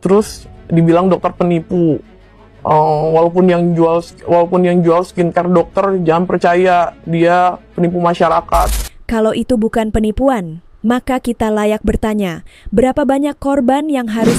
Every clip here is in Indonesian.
Terus dibilang dokter penipu. Walaupun yang jual skincare dokter, jangan percaya, dia penipu masyarakat. Kalau itu bukan penipuan, maka kita layak bertanya, berapa banyak korban yang harus...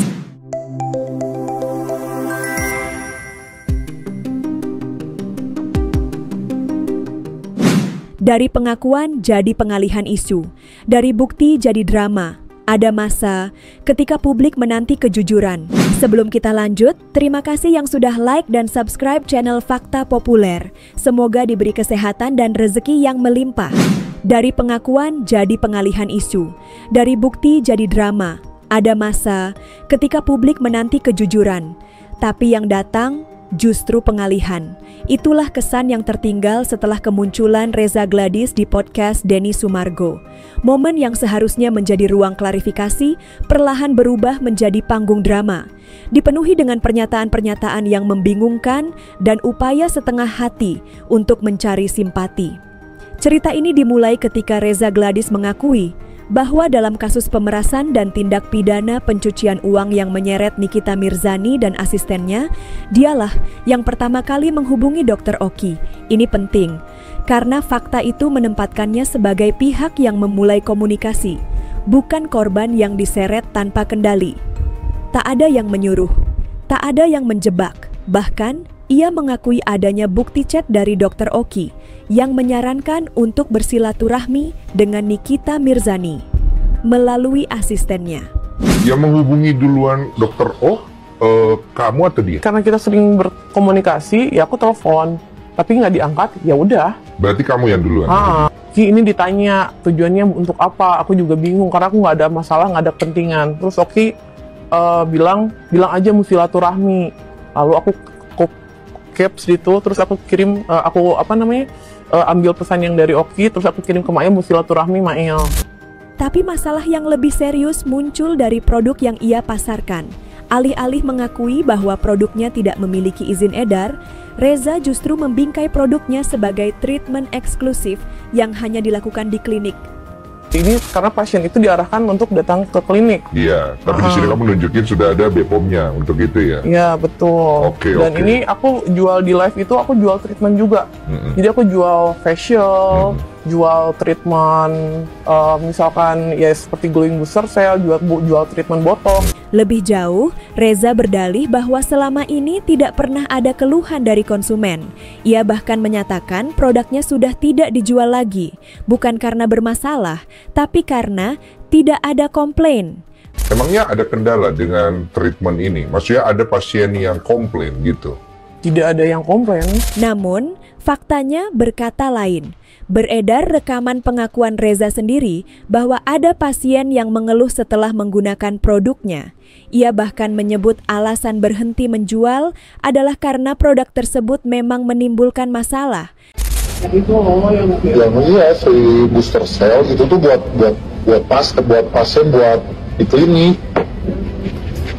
Dari pengakuan jadi pengalihan isu, dari bukti jadi drama. Ada masa ketika publik menanti kejujuran. Sebelum kita lanjut, terima kasih yang sudah like dan subscribe channel Fakta Populer. Semoga diberi kesehatan dan rezeki yang melimpah. Dari pengakuan jadi pengalihan isu, dari bukti jadi drama. Ada masa ketika publik menanti kejujuran, tapi yang datang justru pengalihan. Itulah kesan yang tertinggal setelah kemunculan Reza Gladys di podcast Denny Sumargo. Momen yang seharusnya menjadi ruang klarifikasi perlahan berubah menjadi panggung drama, dipenuhi dengan pernyataan-pernyataan yang membingungkan dan upaya setengah hati untuk mencari simpati. Cerita ini dimulai ketika Reza Gladys mengakui bahwa dalam kasus pemerasan dan tindak pidana pencucian uang yang menyeret Nikita Mirzani dan asistennya, dialah yang pertama kali menghubungi Dr. Oki. Ini penting, karena fakta itu menempatkannya sebagai pihak yang memulai komunikasi, bukan korban yang diseret tanpa kendali. Tak ada yang menyuruh, tak ada yang menjebak, bahkan ia mengakui adanya bukti chat dari Dr. Oki yang menyarankan untuk bersilaturahmi dengan Nikita Mirzani melalui asistennya. Yang menghubungi duluan Dr. O, kamu atau dia? Karena kita sering berkomunikasi, ya aku telepon, tapi nggak diangkat, ya udah. Berarti kamu yang duluan? Ki ini ditanya tujuannya untuk apa, aku juga bingung karena aku nggak ada masalah, nggak ada kepentingan. Terus Oki bilang aja mau silaturahmi. Lalu aku caps itu, terus aku kirim, ambil pesan yang dari Oki, terus aku kirim ke Mael, mau silaturahmi Mael. Tapi masalah yang lebih serius muncul dari produk yang ia pasarkan. Alih-alih mengakui bahwa produknya tidak memiliki izin edar, Reza justru membingkai produknya sebagai treatment eksklusif yang hanya dilakukan di klinik. Ini karena pasien itu diarahkan untuk datang ke klinik. Iya, tapi di sini kamu nunjukin sudah ada BPOM-nya untuk itu ya? Iya, betul. Dan ini aku jual di live itu, aku jual treatment juga. Jadi aku jual facial, jual treatment, misalkan ya seperti glowing booster cell, jual treatment botox. Lebih jauh, Reza berdalih bahwa selama ini tidak pernah ada keluhan dari konsumen. Ia bahkan menyatakan produknya sudah tidak dijual lagi, bukan karena bermasalah, tapi karena tidak ada komplain. Emangnya ada kendala dengan treatment ini? Maksudnya ada pasien yang komplain gitu? Tidak ada yang komplain. Namun, faktanya berkata lain. Beredar rekaman pengakuan Reza sendiri bahwa ada pasien yang mengeluh setelah menggunakan produknya. Ia bahkan menyebut alasan berhenti menjual adalah karena produk tersebut memang menimbulkan masalah. Iya, si booster cell itu tuh buat pasien buat di klinik.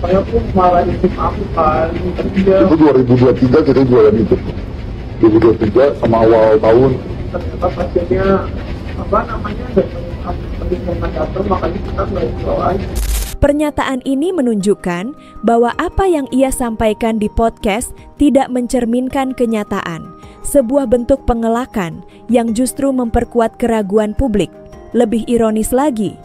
Saya pun malah ikut aku kan. Itu 2023 kita jualan itu. 2023 sama awal tahun. Ternyata pasiennya datang, makanya kita nggak jual aja. Pernyataan ini menunjukkan bahwa apa yang ia sampaikan di podcast tidak mencerminkan kenyataan, sebuah bentuk pengelakan yang justru memperkuat keraguan publik. Lebih ironis lagi,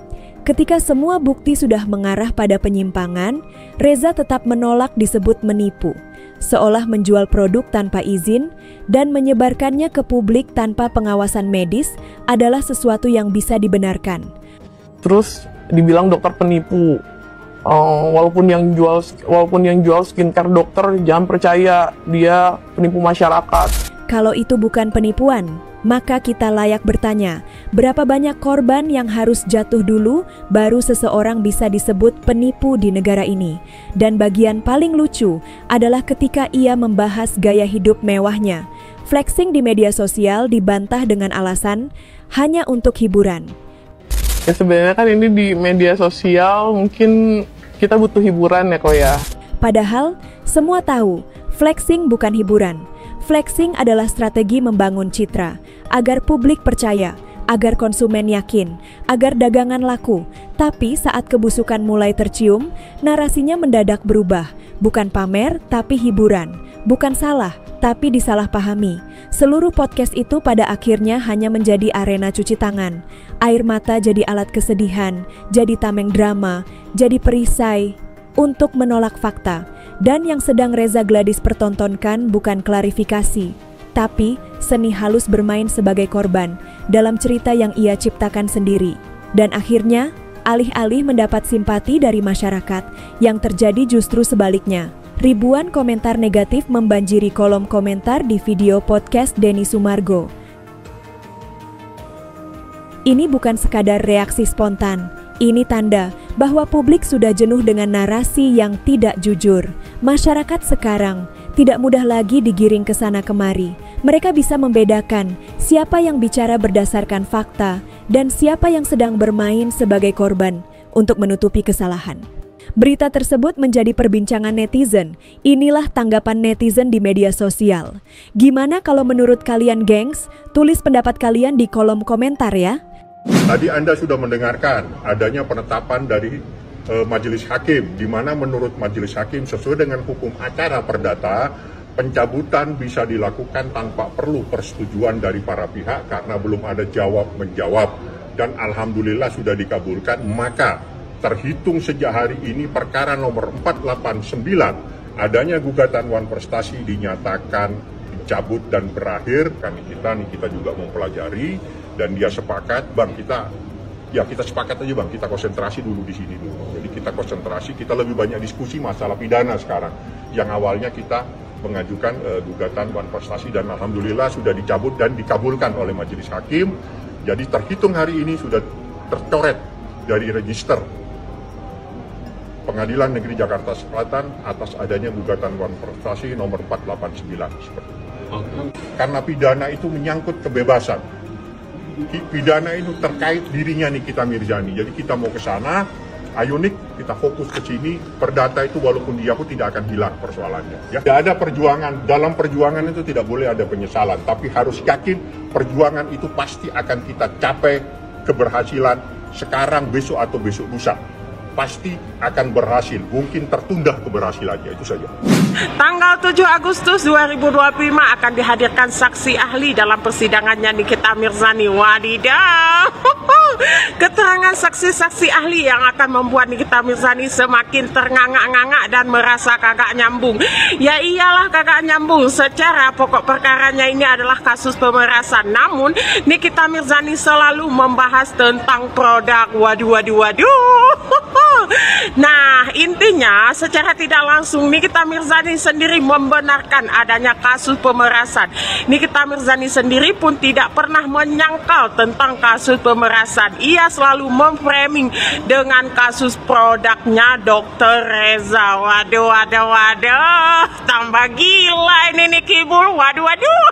ketika semua bukti sudah mengarah pada penyimpangan, Reza tetap menolak disebut menipu, seolah menjual produk tanpa izin dan menyebarkannya ke publik tanpa pengawasan medis adalah sesuatu yang bisa dibenarkan. Terus dibilang dokter penipu. Walaupun yang jual skincare dokter, jangan percaya, dia penipu masyarakat. Kalau itu bukan penipuan, maka kita layak bertanya, berapa banyak korban yang harus jatuh dulu baru seseorang bisa disebut penipu di negara ini? Dan bagian paling lucu adalah ketika ia membahas gaya hidup mewahnya. Flexing di media sosial dibantah dengan alasan hanya untuk hiburan. Ya sebenarnya kan ini di media sosial mungkin kita butuh hiburan ya kok ya. Padahal semua tahu flexing bukan hiburan. Flexing adalah strategi membangun citra agar publik percaya agar konsumen yakin, agar dagangan laku. Tapi saat kebusukan mulai tercium, narasinya mendadak berubah. Bukan pamer, tapi hiburan. Bukan salah, tapi disalahpahami. Seluruh podcast itu pada akhirnya hanya menjadi arena cuci tangan. Air mata jadi alat kesedihan, jadi tameng drama, jadi perisai untuk menolak fakta. Dan yang sedang Reza Gladys pertontonkan bukan klarifikasi, tapi seni halus bermain sebagai korban dalam cerita yang ia ciptakan sendiri. Dan akhirnya, alih-alih mendapat simpati dari masyarakat, yang terjadi justru sebaliknya. Ribuan komentar negatif membanjiri kolom komentar di video podcast Denny Sumargo. Ini bukan sekadar reaksi spontan. Ini tanda bahwa publik sudah jenuh dengan narasi yang tidak jujur. Masyarakat sekarang tidak mudah lagi digiring ke sana kemari. Mereka bisa membedakan siapa yang bicara berdasarkan fakta dan siapa yang sedang bermain sebagai korban untuk menutupi kesalahan. Berita tersebut menjadi perbincangan netizen. Inilah tanggapan netizen di media sosial. Gimana kalau menurut kalian, gengs? Tulis pendapat kalian di kolom komentar ya. Tadi Anda sudah mendengarkan adanya penetapan dari Majelis Hakim, di mana menurut Majelis Hakim sesuai dengan hukum acara perdata, pencabutan bisa dilakukan tanpa perlu persetujuan dari para pihak karena belum ada jawab-menjawab. Dan alhamdulillah sudah dikabulkan, maka terhitung sejak hari ini perkara nomor 489 adanya gugatan Wan Prestasi dinyatakan dicabut dan berakhir. Kita juga mempelajari dan dia sepakat, Bang, kita sepakat aja, Bang, kita konsentrasi dulu di sini dulu. Jadi kita konsentrasi, kita lebih banyak diskusi masalah pidana sekarang. Yang awalnya kita mengajukan gugatan Wan Prestasi dan alhamdulillah sudah dicabut dan dikabulkan oleh Majelis Hakim. Jadi terhitung hari ini sudah tercoret dari register Pengadilan Negeri Jakarta Selatan atas adanya gugatan Wan Prestasi nomor 489 seperti itu. Karena pidana itu menyangkut kebebasan. Pidana itu terkait dirinya Nikita Mirzani. Jadi kita mau ke sana, ayo Nik, kita fokus ke sini. Perdata itu walaupun dia pun tidak akan hilang persoalannya. Ya. Tidak ada perjuangan, dalam perjuangan itu tidak boleh ada penyesalan. Tapi harus yakin perjuangan itu pasti akan kita capai keberhasilan sekarang, besok atau besok lusa. Pasti akan berhasil, mungkin tertunda keberhasilannya, itu saja. Tanggal 7 Agustus 2025 akan dihadirkan saksi ahli dalam persidangannya Nikita Mirzani. Wadidaw, keterangan saksi-saksi ahli yang akan membuat Nikita Mirzani semakin ternganga-nganga dan merasa kagak nyambung. Ya iyalah kagak nyambung, secara pokok perkaranya ini adalah kasus pemerasan. Namun Nikita Mirzani selalu membahas tentang produk. Waduh. Nah, intinya secara tidak langsung Nikita Mirzani sendiri membenarkan adanya kasus pemerasan. Nikita Mirzani sendiri pun tidak pernah menyangkal tentang kasus pemerasan. Ia selalu memframing dengan kasus produknya Dr. Reza. Waduh, tambah gila ini Nikibul. Waduh.